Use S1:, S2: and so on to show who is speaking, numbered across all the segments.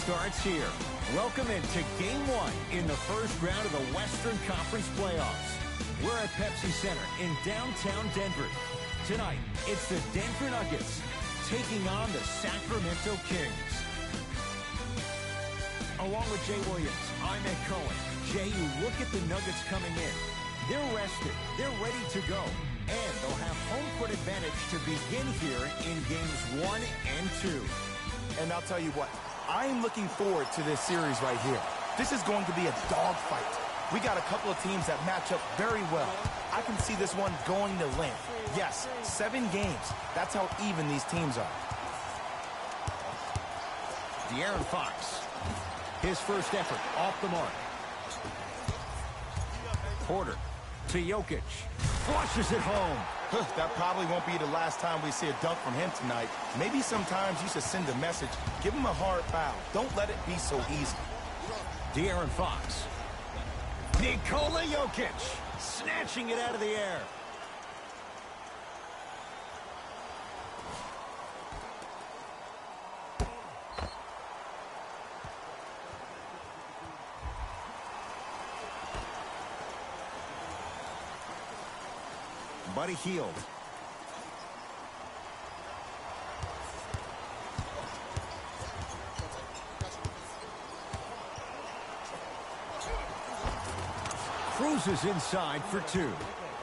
S1: starts here. Welcome into Game 1 in the first round of the Western Conference playoffs. We're at Pepsi Center in downtown Denver. Tonight, it's the Denver Nuggets taking on the Sacramento Kings. Along with Jay Williams, I'm Ed Cohen. Jay, you look at the Nuggets coming in. They're rested. They're ready to go. And they'll have home court advantage to begin here in Games 1 and 2.
S2: And I'll tell you what, I am looking forward to this series right here. This is going to be a dogfight. We got a couple of teams that match up very well. I can see this one going to length. Yes, 7 games. That's how even these teams are.
S1: De'Aaron Fox. His first effort off the mark. Porter to Jokic. Flushes it home.
S2: That probably won't be the last time we see a dunk from him tonight. Maybe sometimes you should send a message. Give him a hard foul. Don't let it be so easy.
S1: De'Aaron Fox. Nikola Jokic. Snatching it out of the air. Buddy Hield. Cruises inside for 2.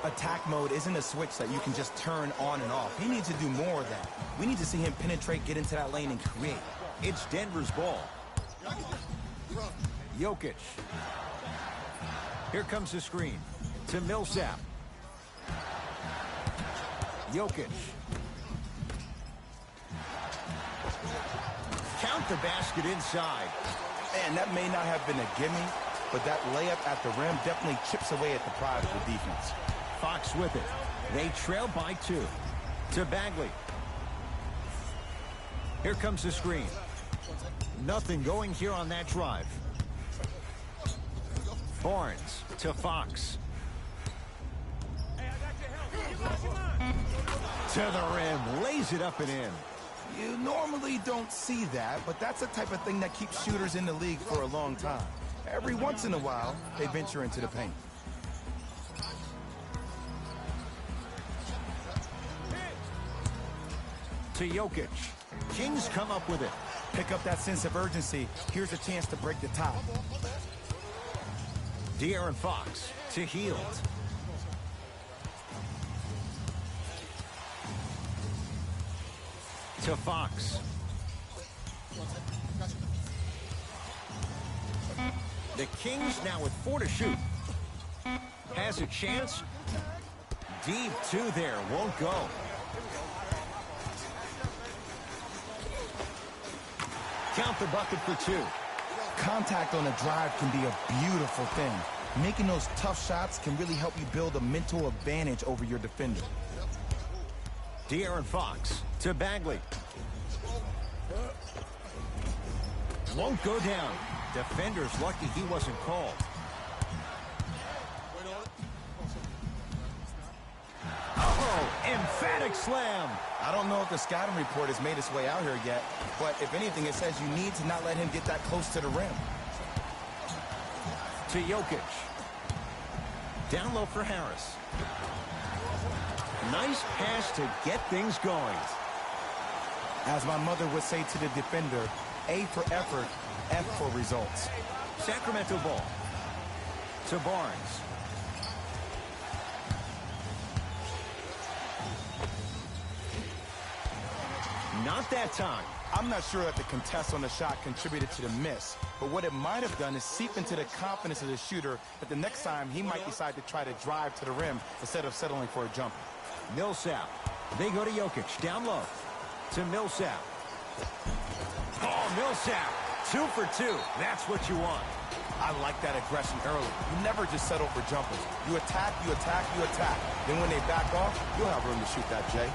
S2: Attack mode isn't a switch that you can just turn on and off. He needs to do more of that. We need to see him penetrate, get into that lane, and create.
S1: It's Denver's ball. Jokic. Here comes the screen to Millsap. Jokic. Count the basket inside.
S2: And that may not have been a gimme, but that layup at the rim definitely chips away at the pride of the defense.
S1: Fox with it. They trail by 2. To Bagley. Here comes the screen. Nothing going here on that drive. Barnes to Fox. To the rim, lays it up and in.
S2: You normally don't see that, but that's the type of thing that keeps shooters in the league for a long time. Every once in a while, they venture into the paint.
S1: To Jokic. Kings come up with it.
S2: Pick up that sense of urgency. Here's a chance to break the tie.
S1: De'Aaron Fox to Hield. To Fox. The Kings now with 4 to shoot. Has a chance. Deep 2 there. Won't go. Count the bucket for 2.
S2: Contact on a drive can be a beautiful thing. Making those tough shots can really help you build a mental advantage over your defender.
S1: De'Aaron Fox to Bagley. Won't go down. Defender's lucky he wasn't called. Oh, emphatic slam.
S2: I don't know if the scouting report has made its way out here yet, but if anything, it says you need to not let him get that close to the rim.
S1: To Jokic. Down low for Harris. Nice pass to get things going.
S2: As my mother would say to the defender, A for effort, F for results.
S1: Sacramento ball. To Barnes. Not that time.
S2: I'm not sure that the contest on the shot contributed to the miss, but what it might have done is seep into the confidence of the shooter that the next time he might decide to try to drive to the rim instead of settling for a jumper.
S1: Millsap. They go to Jokic. Down low. To Millsap. Oh, Millsap. 2 for 2. That's what you want.
S2: I like that aggression early. You never just settle for jumpers. You attack, you attack, you attack. Then when they back off, you'll have room to shoot that, Jay.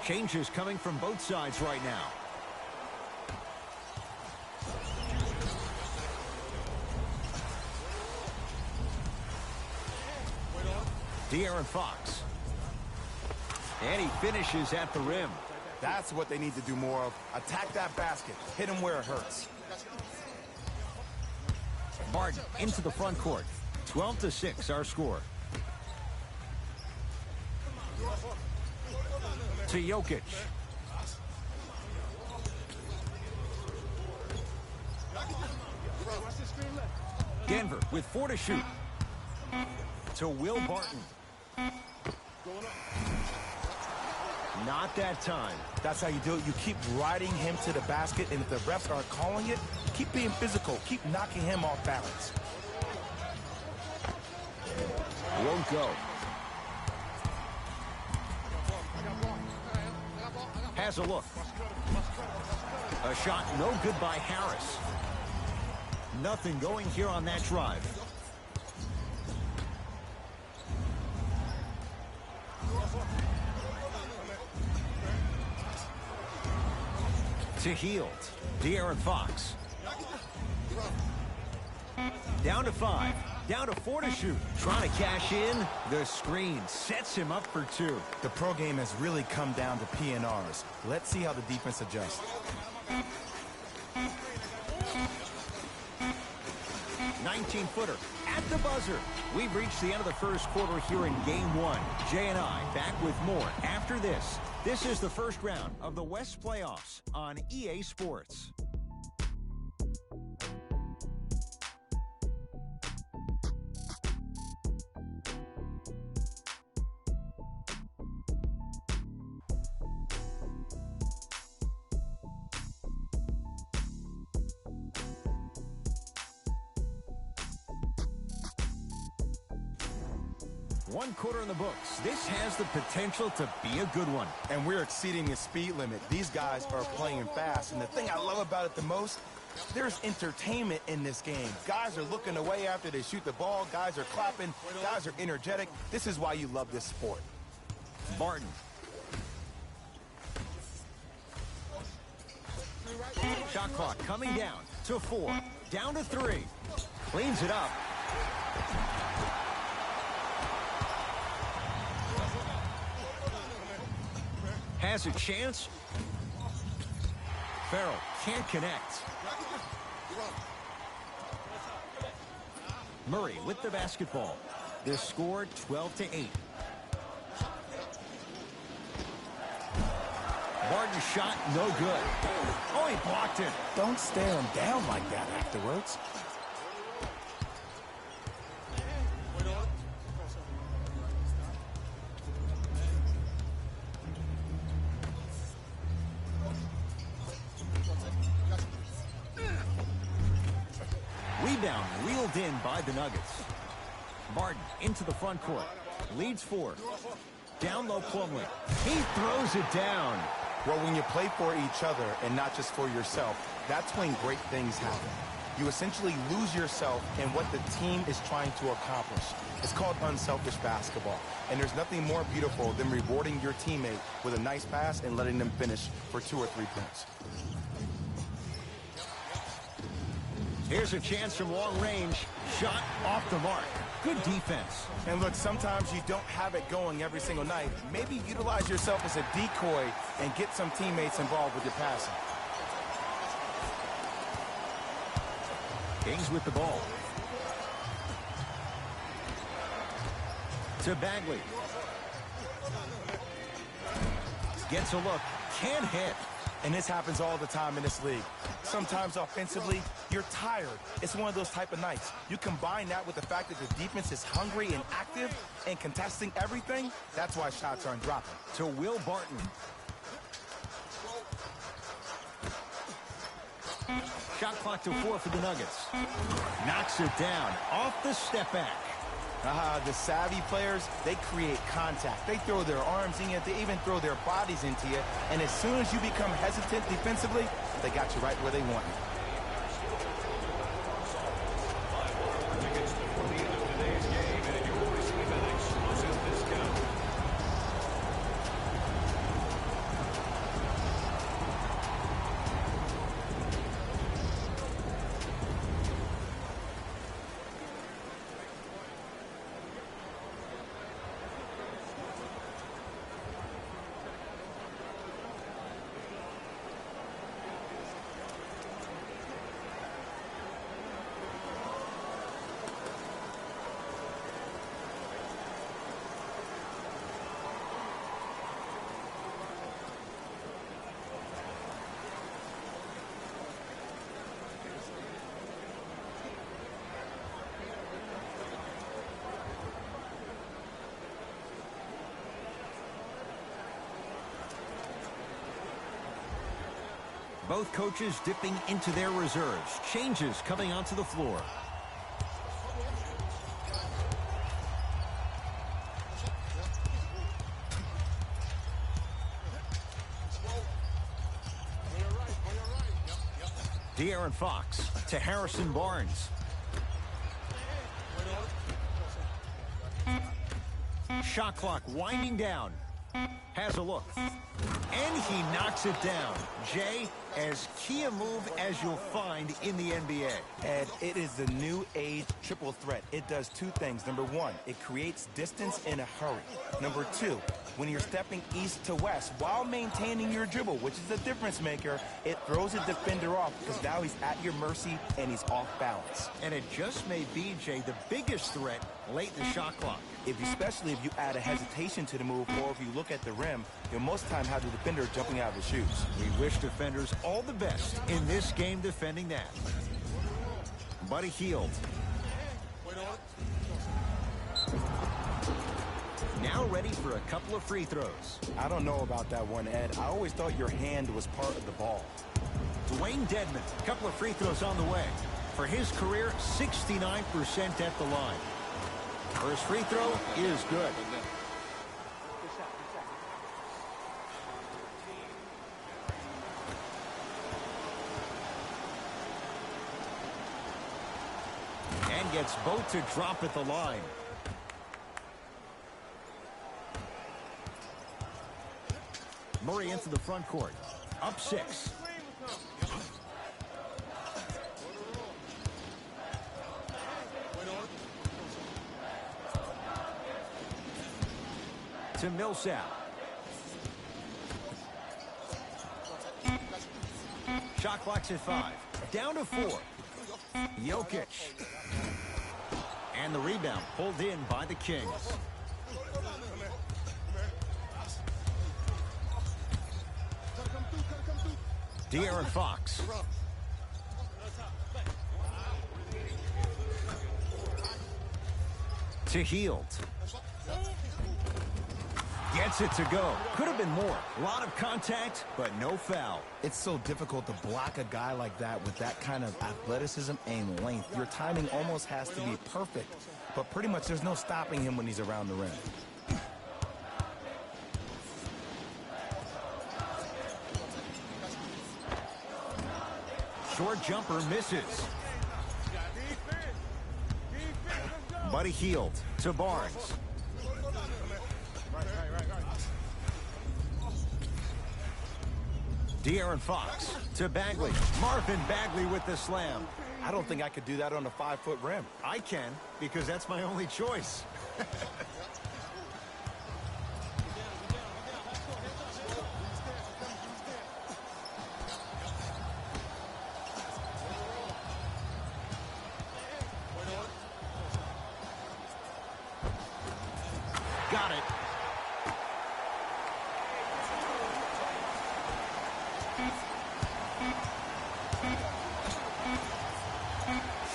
S1: Changes coming from both sides right now. De'Aaron Fox. And he finishes at the rim.
S2: That's what they need to do more of. Attack that basket. Hit him where it hurts.
S1: Barton into the front court. 12-6 our score. To Jokic. Denver with 4 to shoot. To Will Barton. Not that time.
S2: That's how you do it. You keep riding him to the basket, and if the refs aren't calling it, keep being physical. Keep knocking him off balance.
S1: Won't go. Has a look. A shot no good by Harris. Nothing going here on that drive. To Hield. De'Aaron Fox. Down to 5. Down to 4 to shoot. Trying to cash in. The screen sets him up for 2.
S2: The pro game has really come down to PNRs. Let's see how the defense adjusts.
S1: 19-footer at the buzzer. We've reached the end of the first quarter here in Game 1. Jay and I back with more after this. This is the first round of the West playoffs on EA Sports. One quarter in the books. This has the potential to be a good one.
S2: And we're exceeding the speed limit. These guys are playing fast. And the thing I love about it the most, there's entertainment in this game. Guys are looking away after they shoot the ball. Guys are clapping. Guys are energetic. This is why you love this sport.
S1: Barton. Shot clock coming down to 4. Down to 3. Cleans it up. Has a chance. Farrell can't connect. Murray with the basketball. The score 12-8. Barton's shot no good. Oh, he blocked it.
S2: Don't stare him down like that afterwards.
S1: Rebound reeled in by the Nuggets. Barton into the front court. Leads 4. Down low Plumlee. He throws it down.
S2: Well, when you play for each other and not just for yourself, that's when great things happen. You essentially lose yourself in what the team is trying to accomplish. It's called unselfish basketball. And there's nothing more beautiful than rewarding your teammate with a nice pass and letting them finish for 2 or 3 points.
S1: Here's a chance from long range. Shot off the mark. Good defense.
S2: And look, sometimes you don't have it going every single night. Maybe utilize yourself as a decoy and get some teammates involved with your passing.
S1: Kings with the ball. To Bagley. Gets a look. Can't hit.
S2: And this happens all the time in this league. Sometimes offensively, you're tired. It's one of those type of nights. You combine that with the fact that the defense is hungry and active and contesting everything, that's why shots aren't dropping.
S1: To Will Barton. Shot clock to 4 for the Nuggets. Knocks it down off the step back.
S2: The savvy players, they create contact. They throw their arms in you. They even throw their bodies into you. And as soon as you become hesitant defensively, they got you right where they want you.
S1: Both coaches dipping into their reserves. Changes coming onto the floor. De'Aaron Fox to Harrison Barnes. Shot clock winding down. Has a look. And he knocks it down. Jay, as key a move as you'll find in the NBA.
S2: And it is the new age triple threat. It does two things. Number one, it creates distance in a hurry. Number two, when you're stepping east to west while maintaining your dribble, which is a difference maker, it throws a defender off because now he's at your mercy and he's off balance.
S1: And it just may be, Jay, the biggest threat late in the shot clock.
S2: Especially if you add a hesitation to the move, or if you look at the rim, you'll most of the time have the defender jumping out of the shoes.
S1: We wish defenders all the best in this game defending that. Buddy Hield. Now ready for a couple of free throws.
S2: I don't know about that one, Ed. I always thought your hand was part of the ball.
S1: Dwayne Dedmon, a couple of free throws on the way. For his career, 69% at the line. First free throw is good. And gets both to drop at the line. Murray into the front court. Up 6. To Millsap. Shot clock's at 5. Down to 4. Jokic. And the rebound pulled in by the Kings. De'Aaron Fox. To Hield. Gets it to go. Could have been more. A lot of contact, but no foul.
S2: It's so difficult to block a guy like that with that kind of athleticism and length. Your timing almost has to be perfect, but pretty much there's no stopping him when he's around the rim.
S1: Short jumper misses. Buddy Hield to Barnes. De'Aaron Fox to Bagley. Marvin Bagley with the slam.
S2: I don't think I could do that on a 5-foot rim.
S1: I can, because that's my only choice. Got it.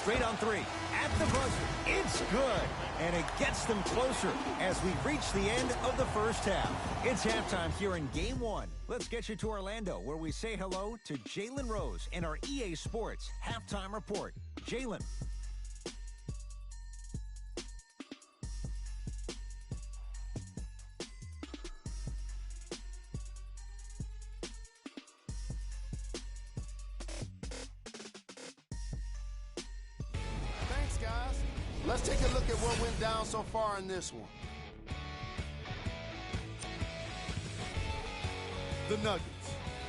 S1: Straight on 3. At the buzzer. It's good. And it gets them closer as we reach the end of the first half. It's halftime here in Game 1. Let's get you to Orlando, where we say hello to Jalen Rose in our EA Sports Halftime Report. Jalen.
S3: Let's take a look at what went down so far in this one. The Nuggets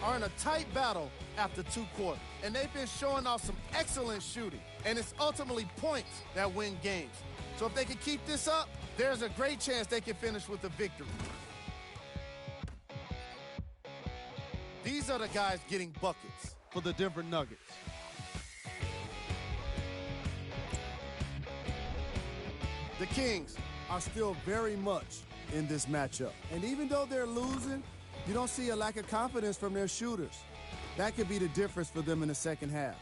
S3: are in a tight battle after 2 quarters, and they've been showing off some excellent shooting, and it's ultimately points that win games. So if they can keep this up, there's a great chance they can finish with a victory. These are the guys getting buckets for the Denver Nuggets. The Kings are still very much in this matchup. And even though they're losing, you don't see a lack of confidence from their shooters. That could be the difference for them in the second half.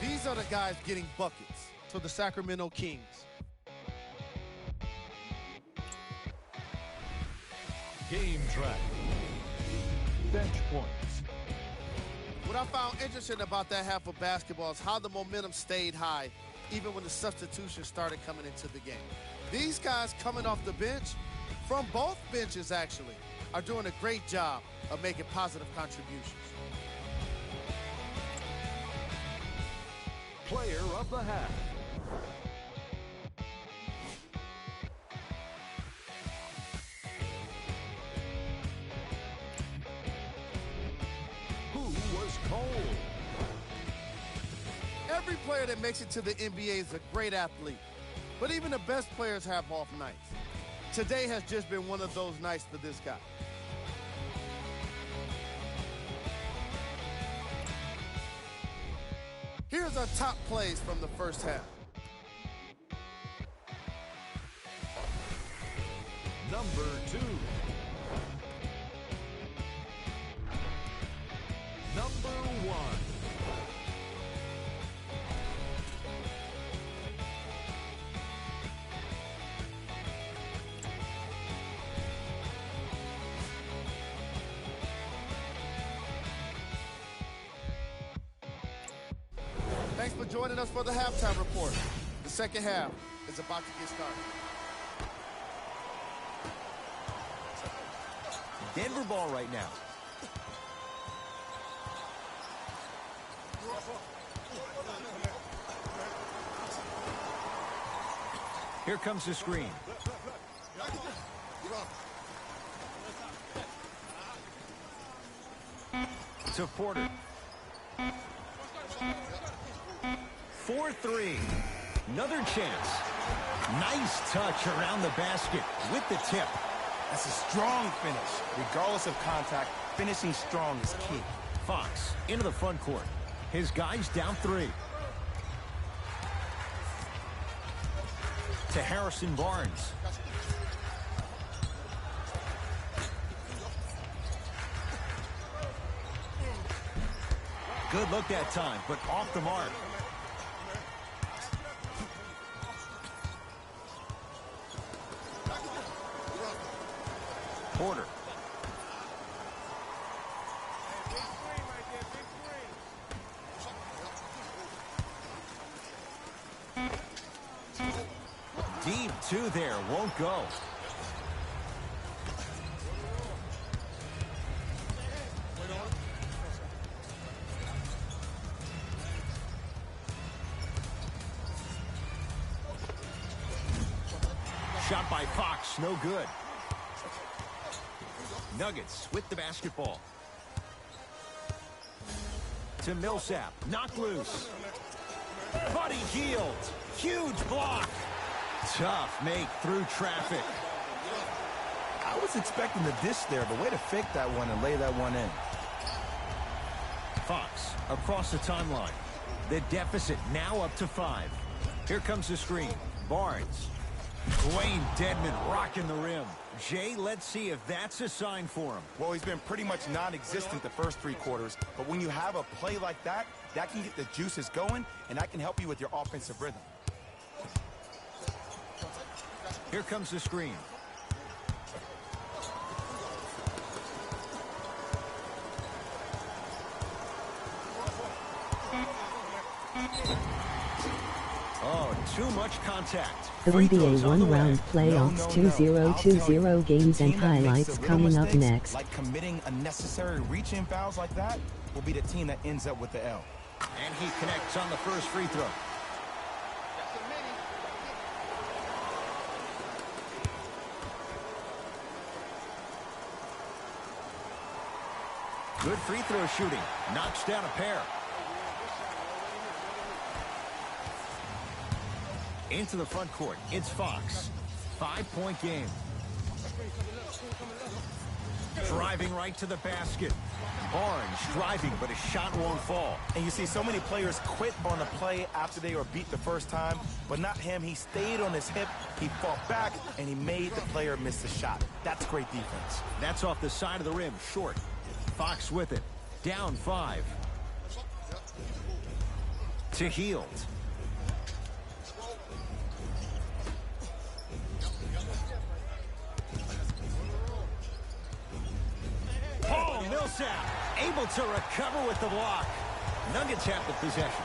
S3: These are the guys getting buckets for the Sacramento Kings.
S4: Game track. Bench points.
S3: What I found interesting about that half of basketball is how the momentum stayed high even when the substitutions started coming into the game. These guys coming off the bench, from both benches actually, are doing a great job of making positive contributions.
S4: Player of the half. Who was cold?
S3: Every player that makes it to the NBA is a great athlete, but even the best players have off nights. Today has just been one of those nights for this guy. Here's our top plays from the first half.
S4: Number 2. Number 1.
S3: Thanks for joining us for the halftime report. The second half is about to get started.
S1: Denver ball right now. Here comes the screen. To Porter. 4-3. Another chance. Nice touch around the basket with the tip.
S2: That's a strong finish. Regardless of contact, finishing strong is key.
S1: Fox into the front court. His guys down 3. To Harrison Barnes. Good look that time, but off the mark. Porter. Deep 2 there, won't go. Shot by Fox, no good. Nuggets with the basketball. To Millsap, knocked loose. Buddy Hield, huge block. Tough make through traffic.
S2: I was expecting the dish there, but way to fake that one and lay that one in.
S1: Fox across the timeline. The deficit now up to 5. Here comes the screen. Barnes. Dwayne Dedmon rocking the rim. Jay, let's see if that's a sign for him.
S2: Well, he's been pretty much non-existent the first 3 quarters, but when you have a play like that, that can get the juices going, and that can help you with your offensive rhythm.
S1: Here comes the screen. Oh, too much contact.
S5: The
S1: Free
S5: NBA
S1: throws on the way.
S5: one-round playoffs 2020 games and highlights coming up next.
S2: Like committing unnecessary reach-in fouls like that will be the team that ends up with the L.
S1: And he connects on the first free throw. Good free throw shooting. Knocks down a pair. Into the front court. It's Fox. 5-point game. Driving right to the basket. Barnes driving, but his shot won't fall.
S2: And you see so many players quit on a play after they were beat the first time, but not him. He stayed on his hip, he fought back, and he made the player miss the shot. That's great defense.
S1: That's off the side of the rim, short. Fox with it. Down 5. To Hield. Millsap able to recover with the block. Nuggets have the possession.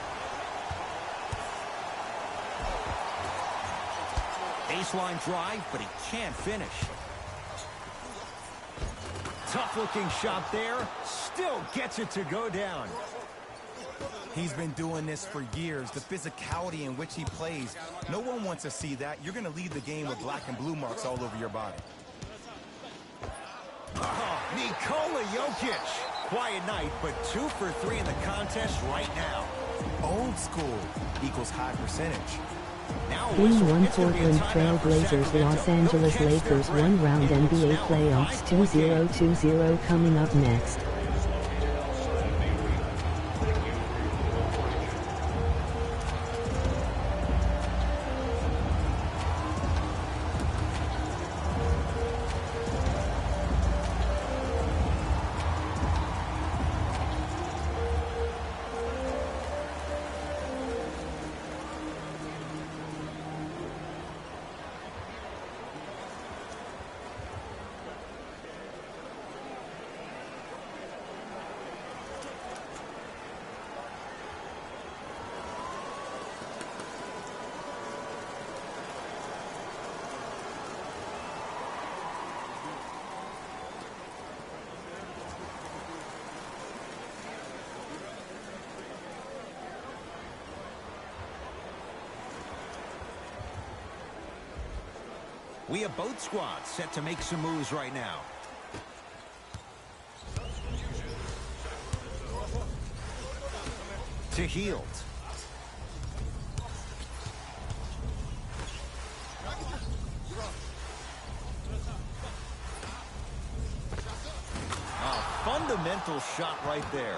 S1: Baseline drive, but he can't finish. Tough-looking shot there. Still gets it to go down.
S2: He's been doing this for years. The physicality in which he plays. No one wants to see that. You're going to leave the game with black and blue marks all over your body.
S1: Nikola Jokic. Quiet night, but 2 for 3 in the contest right now.
S2: Old school equals high percentage.
S1: Now
S5: Game 1 Portland Trail Blazers Los Angeles Lakers 1-round NBA playoffs 2020 coming up next.
S1: We have both squads set to make some moves right now. To Hield. A fundamental shot right there.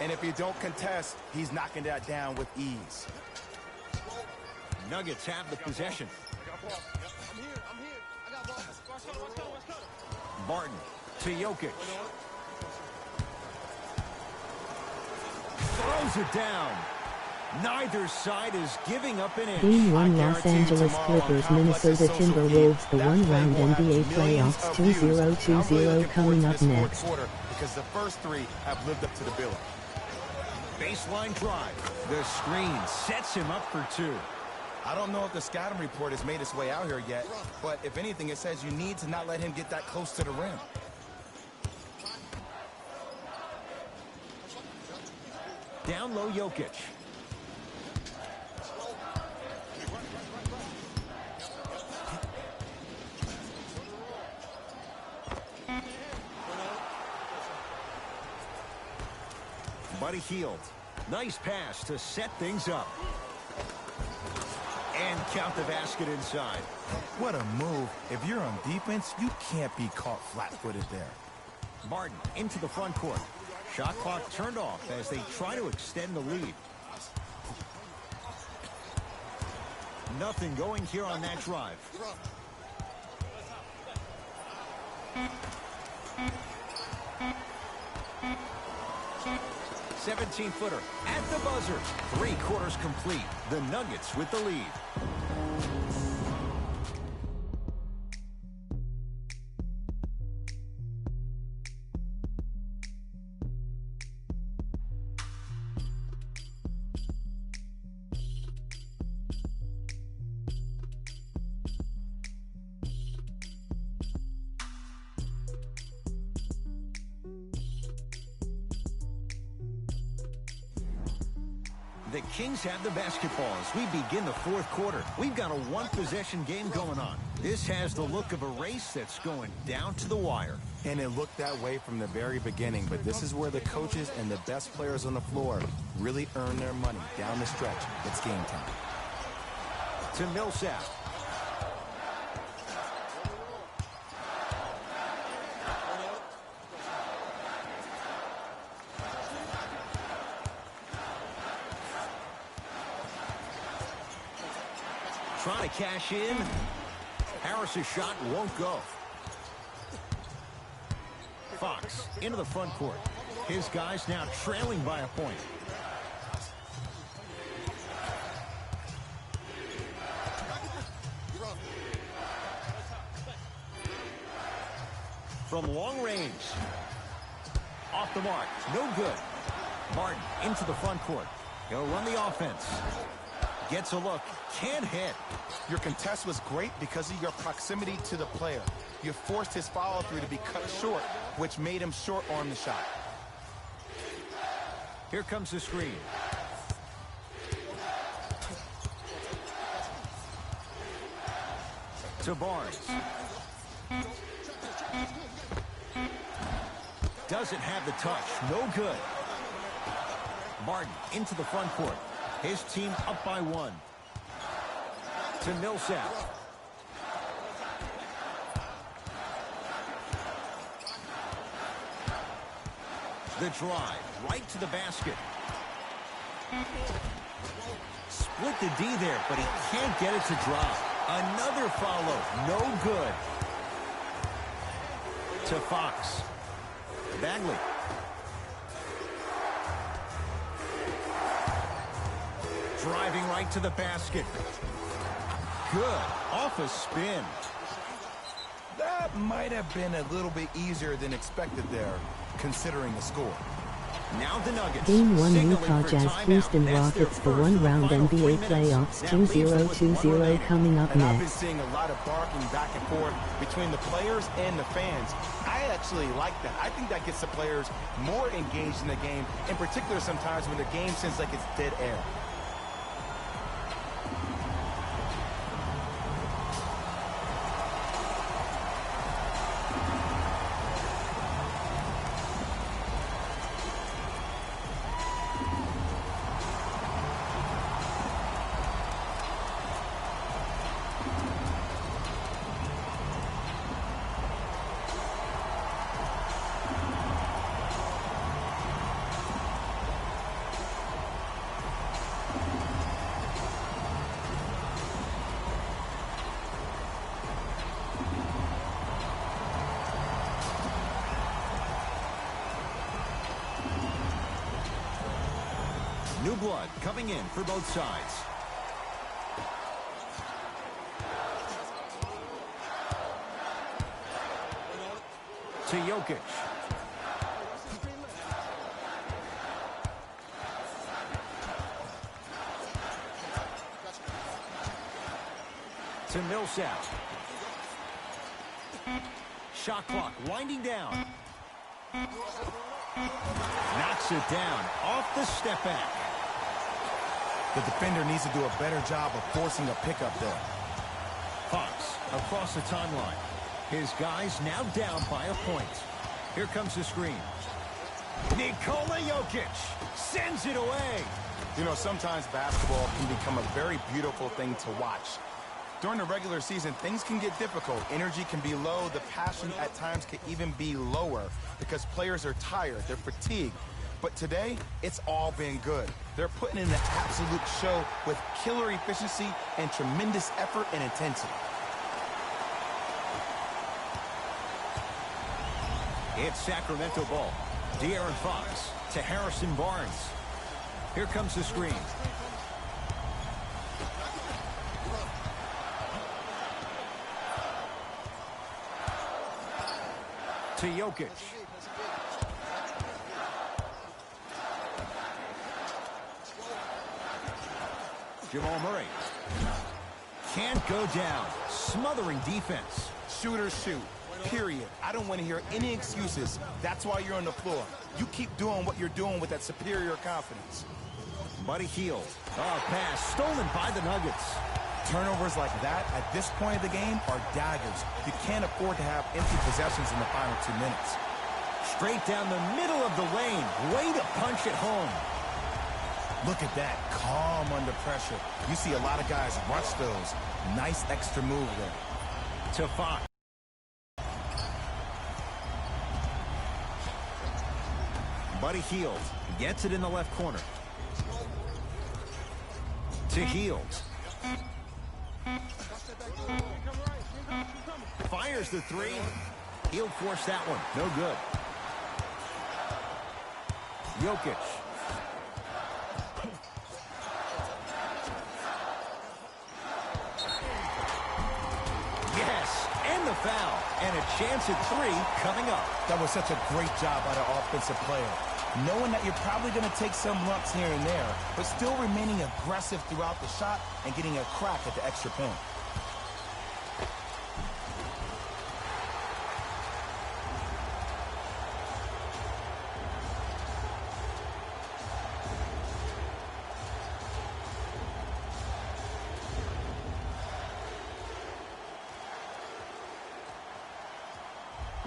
S2: And if you don't contest, he's knocking that down with ease.
S1: Nuggets have the possession. Barton to Jokic. Throws it down. Neither side is giving up an inch.
S5: Game 1 Los Angeles Clippers Minnesota Timberwolves the 1-round NBA playoffs 2020 coming up next.
S2: Because the first 3 have lived up to the billing.
S1: Baseline drive. The screen sets him up for 2.
S2: I don't know if the scouting report has made its way out here yet, but if anything, it says you need to not let him get that close to the rim.
S1: Down low, Jokic. Buddy Hield. Nice pass to set things up. And count the basket inside.
S2: What a move. If you're on defense, you can't be caught flat-footed there.
S1: Martin into the front court. Shot clock turned off as they try to extend the lead. Nothing going here on that drive. "17-footer at the buzzer. 3 quarters complete. The Nuggets with the lead. The Kings have the basketball as we begin the 4th quarter. We've got a 1-possession game going on. This has the look of a race that's going down to the wire.
S2: And it looked that way from the very beginning, but this is where the coaches and the best players on the floor really earn their money down the stretch. It's game time.
S1: To Millsap. Trying to cash in. Harris's shot won't go. Fox into the front court. His guys now trailing by a point. From long range. Off the mark. No good. Martin into the front court. He'll run the offense. Gets a look. Can't hit.
S2: Your contest was great because of your proximity to the player. You forced his follow-through to be cut short, which made him short-arm the shot.
S1: Here comes the screen. To Barnes. Doesn't have the touch. No good. Martin into the front court. His team up by 1. To Millsap. The drive right to the basket. Split the D there, but he can't get it to drop. Another follow. No good. To Fox. Bagley. Driving right to the basket. Good. Off a spin.
S2: That might have been a little bit easier than expected there, considering the score.
S1: Now the Nuggets.
S5: Game 1
S1: signaling
S5: Utah
S1: for
S5: Jazz
S1: timeout.
S5: Houston
S1: That's their
S5: Rockets for
S1: first
S5: 1
S1: of the
S5: round
S1: final
S5: NBA
S1: 3 minutes.
S5: playoffs
S1: That leaves us with
S5: 2020
S1: one remaining.
S5: coming up
S2: And I've been
S5: next.
S2: seeing a lot of barking back and forth between the players and the fans. I actually like that. I think that gets the players more engaged in the game, in particular sometimes when the game seems like it's dead air.
S1: New blood coming in for both sides. To Jokic. To Millsap. Shot clock winding down. Knocks it down off the step back.
S2: The defender needs to do a better job of forcing a pickup there.
S1: Fox across the timeline. His guys now down by a point. Here comes the screen. Nikola Jokic sends it away.
S2: You know, sometimes basketball can become a very beautiful thing to watch. During the regular season, things can get difficult. Energy can be low. The passion at times can even be lower because players are tired. They're fatigued. But today, it's all been good. They're putting in an absolute show with killer efficiency and tremendous effort and intensity.
S1: It's Sacramento ball. De'Aaron Fox to Harrison Barnes. Here comes the screen. To Jokic. Jamal Murray. Can't go down. Smothering defense.
S2: Shooters shoot, period. I don't want to hear any excuses. That's why you're on the floor. You keep doing what you're doing with that superior confidence.
S1: Buddy Hield. Oh, pass stolen by the Nuggets.
S2: Turnovers like that at this point of the game are daggers. You can't afford to have empty possessions in the final 2 minutes.
S1: Straight down the middle of the lane. Way to punch it home.
S2: Look at that, calm under pressure. You see a lot of guys rush those. Nice extra move there.
S1: To Fox. Buddy Hield gets it in the left corner. To Hield. Fires the three. He'll force that one. No good. Jokic. Yes, and the foul, and a chance at 3 coming up.
S2: That was such a great job by the offensive player. Knowing that you're probably going to take some lumps here and there, but still remaining aggressive throughout the shot and getting a crack at the extra point.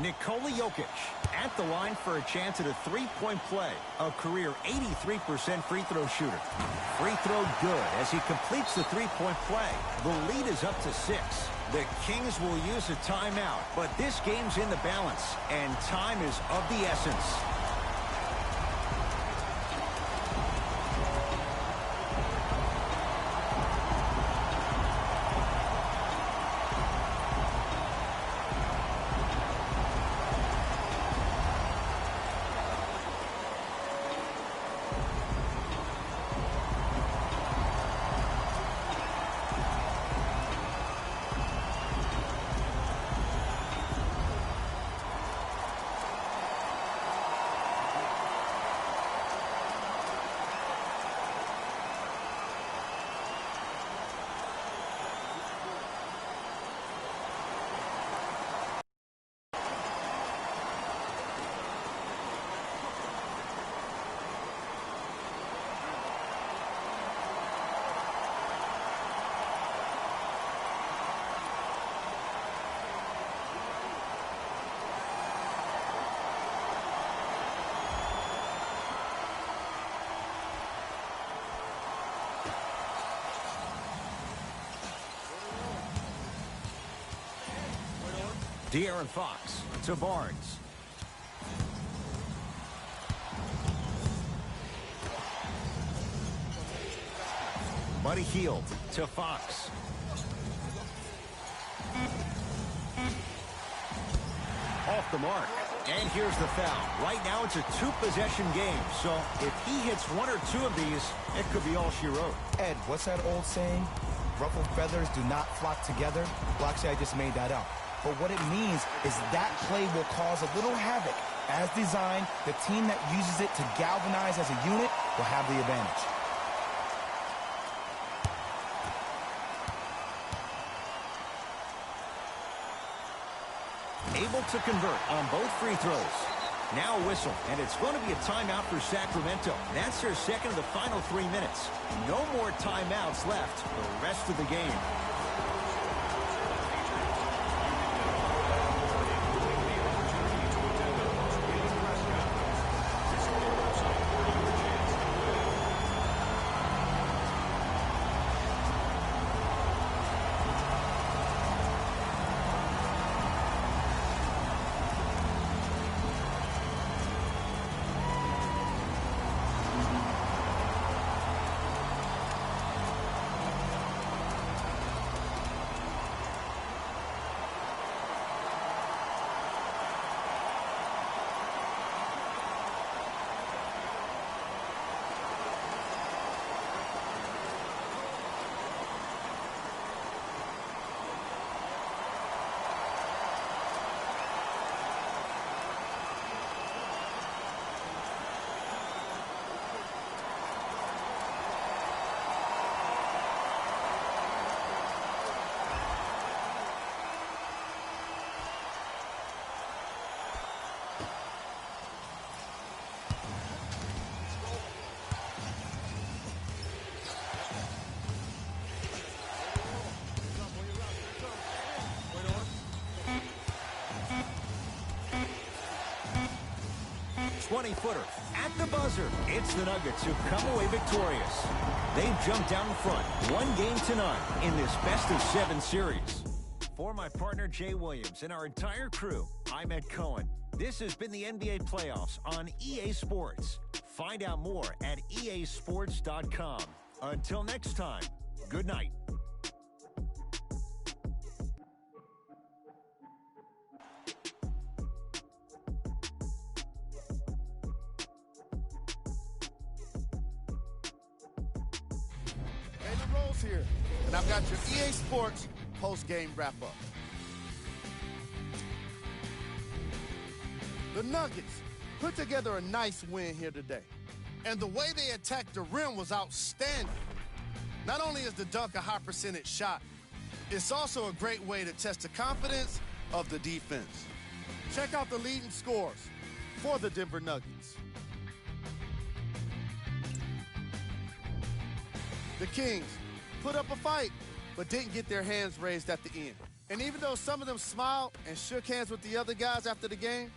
S1: Nikola Jokic at the line for a chance at a three-point play. A career 83% free throw shooter. Free throw good as he completes the three-point play. The lead is up to 6. The Kings will use a timeout, but this game's in the balance, and time is of the essence. De'Aaron Fox to Barnes. Buddy Hield to Fox. Off the mark. And here's the foul. Right now it's a 2-possession game, so if he hits 1 or 2 of these, it could be all she wrote.
S2: Ed, what's that old saying? Ruffled feathers do not flock together. Well, actually, I just made that up. But what it means is that play will cause a little havoc. As designed, the team that uses it to galvanize as a unit will have the advantage.
S1: Able to convert on both free throws. Now a whistle, and it's going to be a timeout for Sacramento. That's their second of the final 3 minutes. No more timeouts left the rest of the game. .20-footer at the buzzer. It's the Nuggets who come away victorious. They've jumped down in front, 1-9 in this best-of-7 series. For my partner Jay Williams and our entire crew, I'm Ed Cohen. This has been the NBA Playoffs on EA Sports. Find out more at easports.com. Until next time, good night.
S3: Here, and I've got your EA Sports post-game wrap-up. The Nuggets put together a nice win here today. And the way they attacked the rim was outstanding. Not only is the dunk a high percentage shot, it's also a great way to test the confidence of the defense. Check out the leading scores for the Denver Nuggets. The Kings put up a fight, but didn't get their hands raised at the end. And even though some of them smiled and shook hands with the other guys after the game,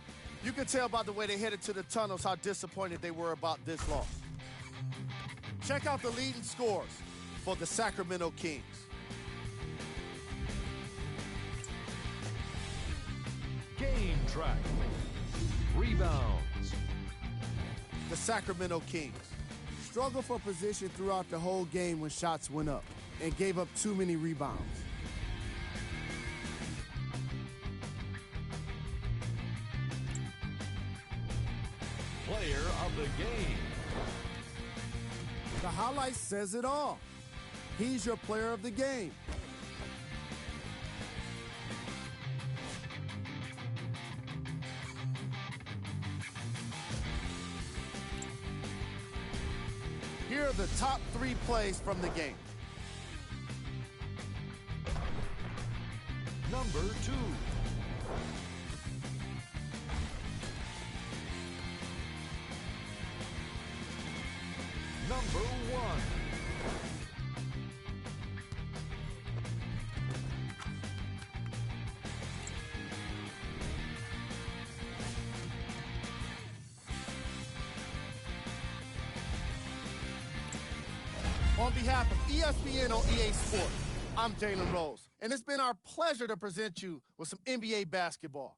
S3: you could tell by the way they headed to the tunnels how disappointed they were about this loss. Check out the leading scores for the Sacramento Kings.
S4: Game track. Rebounds.
S3: The Sacramento Kings struggled for position throughout the whole game when shots went up and gave up too many rebounds.
S4: Player of the game.
S3: The highlight says it all. He's your player of the game. Here are the top 3 plays from the game.
S4: Number 2. Number 1.
S3: On behalf of ESPN on EA Sports, I'm Jalen Rose, and it's been our pleasure to present you with some NBA basketball.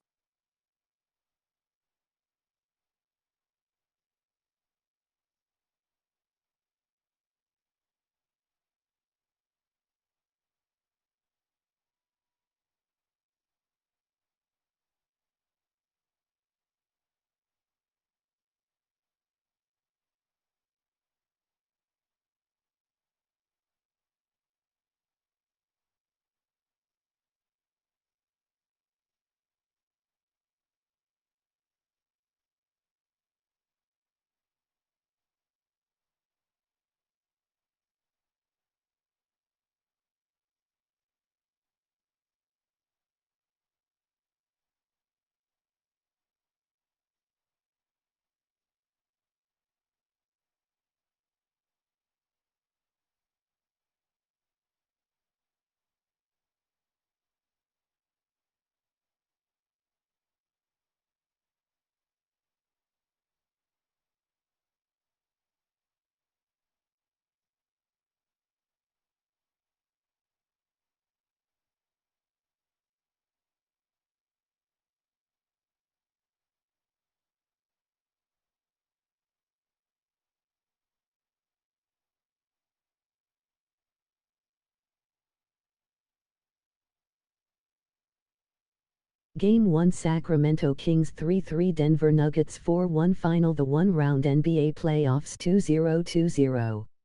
S5: Game 1 Sacramento Kings 3-3 Denver Nuggets 4-1 Final. The one-round NBA playoffs 2020.